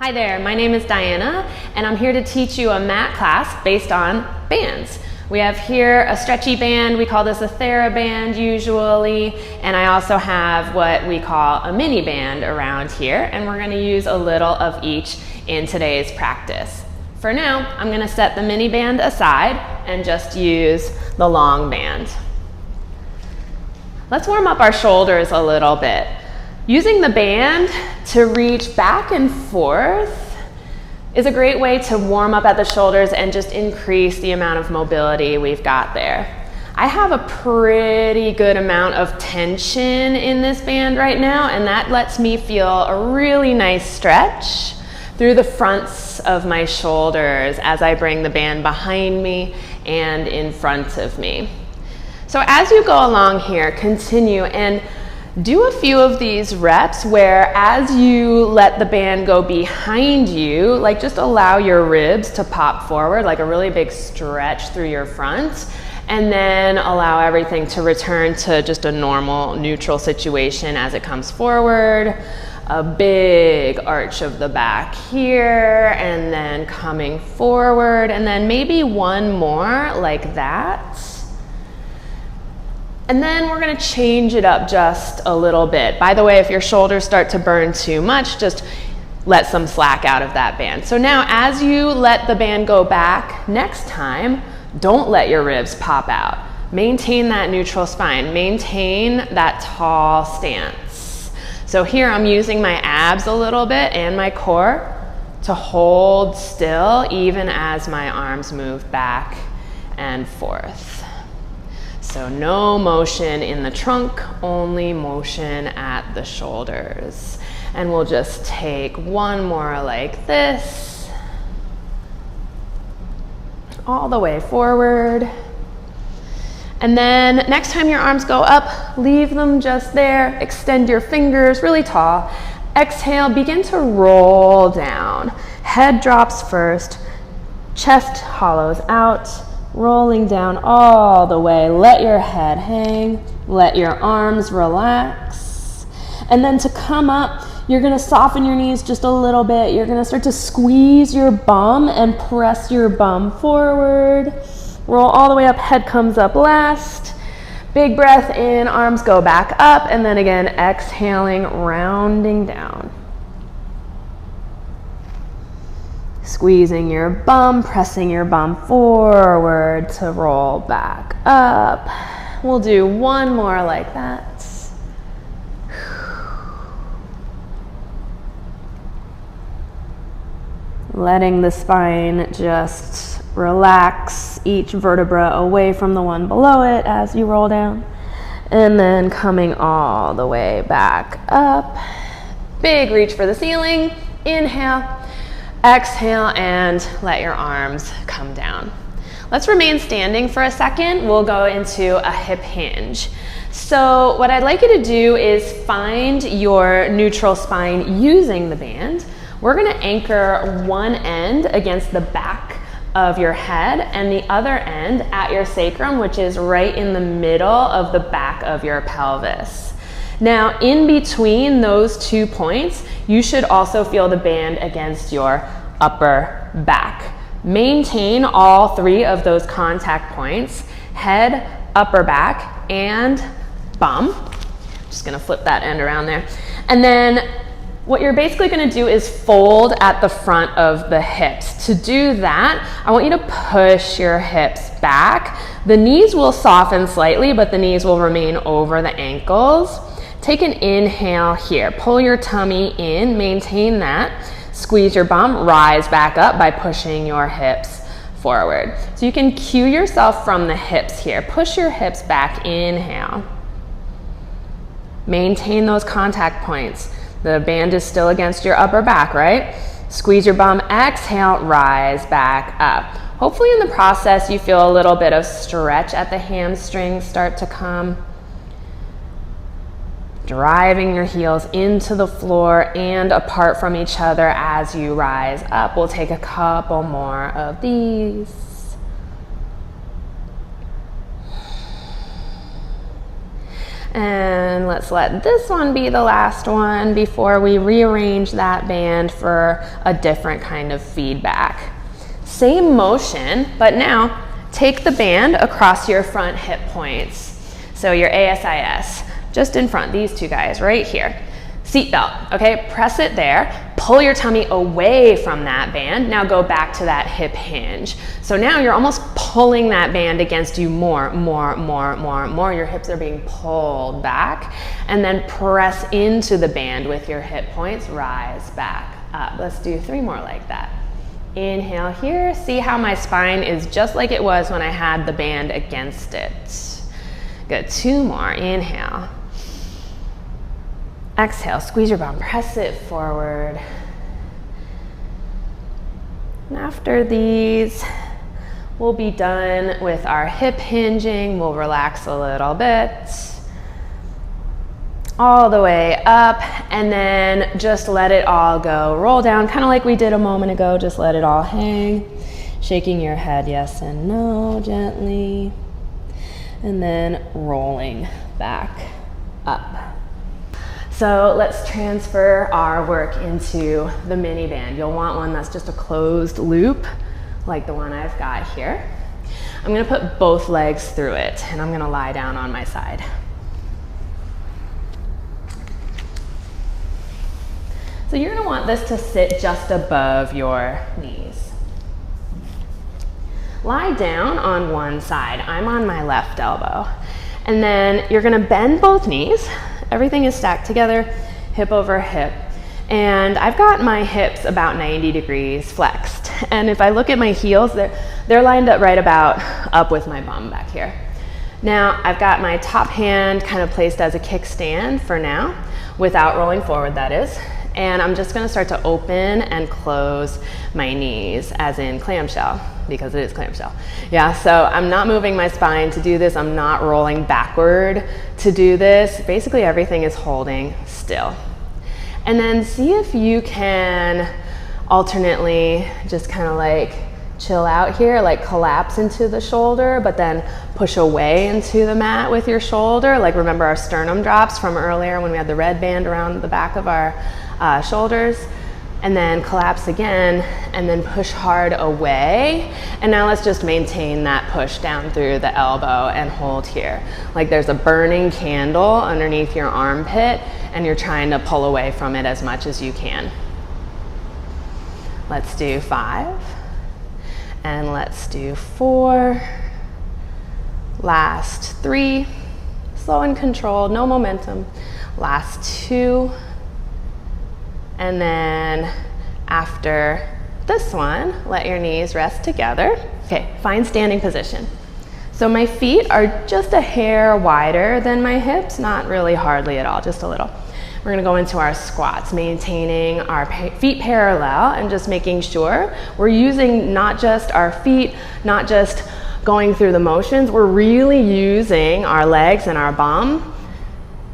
Hi there, my name is Diana, and I'm here to teach you a mat class based on bands. We have here a stretchy band, we call this a TheraBand usually, and I also have what we call a mini band around here, and we're going to use a little of each in today's practice. For now, I'm going to set the mini band aside and just use the long band. Let's warm up our shoulders a little bit. Using the band to reach back and forth is a great way to warm up at the shoulders and just increase the amount of mobility we've got there. I have a pretty good amount of tension in this band right now, and that lets me feel a really nice stretch through the fronts of my shoulders as I bring the band behind me and in front of me. So as you go along here, continue and do a few of these reps where as you let the band go behind you, like just allow your ribs to pop forward, like a really big stretch through your front, and then allow everything to return to just a normal, neutral situation as it comes forward. A big arch of the back here, and then coming forward, and then maybe one more like that. And then we're gonna change it up just a little bit. By the way, if your shoulders start to burn too much, just let some slack out of that band. So now as you let the band go back next time, don't let your ribs pop out. Maintain that neutral spine, maintain that tall stance. So here I'm using my abs a little bit and my core to hold still even as my arms move back and forth. So no motion in the trunk, only motion at the shoulders. And we'll just take one more like this. All the way forward. And then next time your arms go up, leave them just there. Extend your fingers really tall. Exhale, begin to roll down. Head drops first, chest hollows out. Rolling down all the way. Let your head hang. Let your arms relax. And then to come up, you're going to soften your knees just a little bit. You're going to start to squeeze your bum and press your bum forward. Roll all the way up. Head comes up last. Big breath in. Arms go back up. And then again, exhaling, rounding down. Squeezing your bum, pressing your bum forward to roll back up. We'll do one more like that. Letting the spine just relax each vertebra away from the one below it as you roll down. And then coming all the way back up. Big reach for the ceiling. Inhale. Exhale and let your arms come down. Let's remain standing for a second. We'll go into a hip hinge. So what I'd like you to do is find your neutral spine using the band. We're gonna anchor one end against the back of your head and the other end at your sacrum, which is right in the middle of the back of your pelvis. Now, in between those 2 points, you should also feel the band against your upper back. Maintain all 3 of those contact points, head, upper back, and bum. Just gonna flip that end around there. And then what you're basically gonna do is fold at the front of the hips. To do that, I want you to push your hips back. The knees will soften slightly, but the knees will remain over the ankles. Take an inhale here. Pull your tummy in, maintain that. Squeeze your bum, rise back up by pushing your hips forward. So you can cue yourself from the hips here. Push your hips back, inhale. Maintain those contact points. The band is still against your upper back, right? Squeeze your bum, exhale, rise back up. Hopefully in the process you feel a little bit of stretch at the hamstrings start to come. Driving your heels into the floor and apart from each other as you rise up. We'll take a couple more of these. And let's let this one be the last one before we rearrange that band for a different kind of feedback. Same motion, but now take the band across your front hip points. So your ASIS, just in front, these two guys right here. Seatbelt, okay, press it there, pull your tummy away from that band, now go back to that hip hinge. So now you're almost pulling that band against you more, your hips are being pulled back, and then press into the band with your hip points, rise back up. Let's do 3 more like that. Inhale here, see how my spine is just like it was when I had the band against it. Good, 2 more, inhale. Exhale, squeeze your bum, press it forward. And after these, we'll be done with our hip hinging. We'll relax a little bit. All the way up, and then just let it all go. Roll down, kind of like we did a moment ago, just let it all hang. Shaking your head yes and no gently. And then rolling back up. So let's transfer our work into the mini band. You'll want one that's just a closed loop, like the one I've got here. I'm gonna put both legs through it, and I'm gonna lie down on my side. So you're gonna want this to sit just above your knees. Lie down on one side. I'm on my left elbow. And then you're gonna bend both knees. Everything is stacked together, hip over hip. And I've got my hips about 90 degrees flexed. And if I look at my heels, they're lined up right about up with my bum back here. Now, I've got my top hand kind of placed as a kickstand for now, without rolling forward, that is. And I'm just gonna start to open and close my knees, as in clamshell, because it is clamshell. Yeah, so I'm not moving my spine to do this. I'm not rolling backward to do this. Basically, everything is holding still. And then see if you can alternately just kind of like chill out here, like collapse into the shoulder, but then push away into the mat with your shoulder. Like remember our sternum drops from earlier when we had the red band around the back of our shoulders, and then collapse again, and then push hard away. And now let's just maintain that push down through the elbow and hold here. Like there's a burning candle underneath your armpit, and you're trying to pull away from it as much as you can. Let's do 5, and let's do 4. Last 3, slow and controlled, no momentum. Last 2. And then after this one, let your knees rest together. Okay, find standing position. So my feet are just a hair wider than my hips, not really hardly at all, just a little. We're gonna go into our squats, maintaining our feet parallel and just making sure we're using not just our feet, not just going through the motions, we're really using our legs and our bum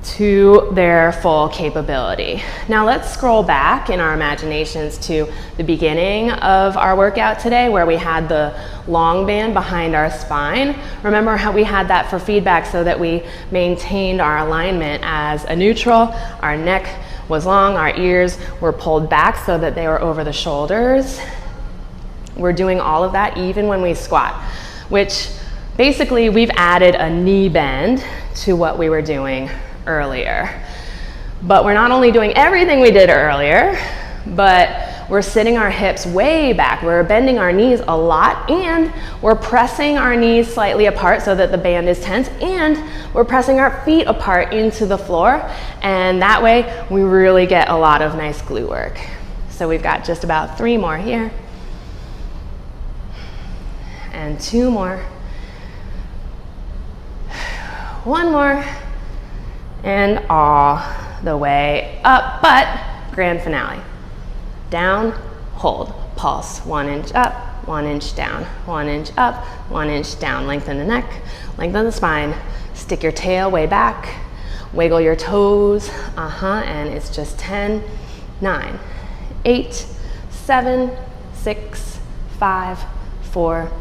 to their full capability. Now let's scroll back in our imaginations to the beginning of our workout today where we had the long band behind our spine. Remember how we had that for feedback so that we maintained our alignment as a neutral. Our neck was long, our ears were pulled back so that they were over the shoulders. We're doing all of that even when we squat, which basically we've added a knee bend to what we were doing earlier. But we're not only doing everything we did earlier, but we're sitting our hips way back. We're bending our knees a lot, and we're pressing our knees slightly apart so that the band is tense, and we're pressing our feet apart into the floor, and that way we really get a lot of nice glute work. So we've got just about 3 more here, and 2 more, 1 more, and all the way up, but grand finale. Down, hold, pulse, 1 inch up, 1 inch down, 1 inch up, 1 inch down. Lengthen the neck, lengthen the spine, stick your tail way back, wiggle your toes, and it's just 10, 9, 8, 7, 6, 5, 4,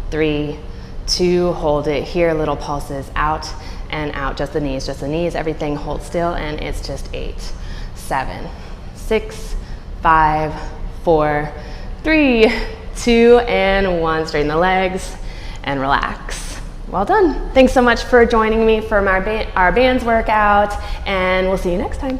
3, 2, hold it here, little pulses out and out, just the knees, everything hold still, and it's just 8, 7, 6, 5, 4, 3, 2, and 1. Straighten the legs and relax. Well done. Thanks so much for joining me for our bands workout, and we'll see you next time.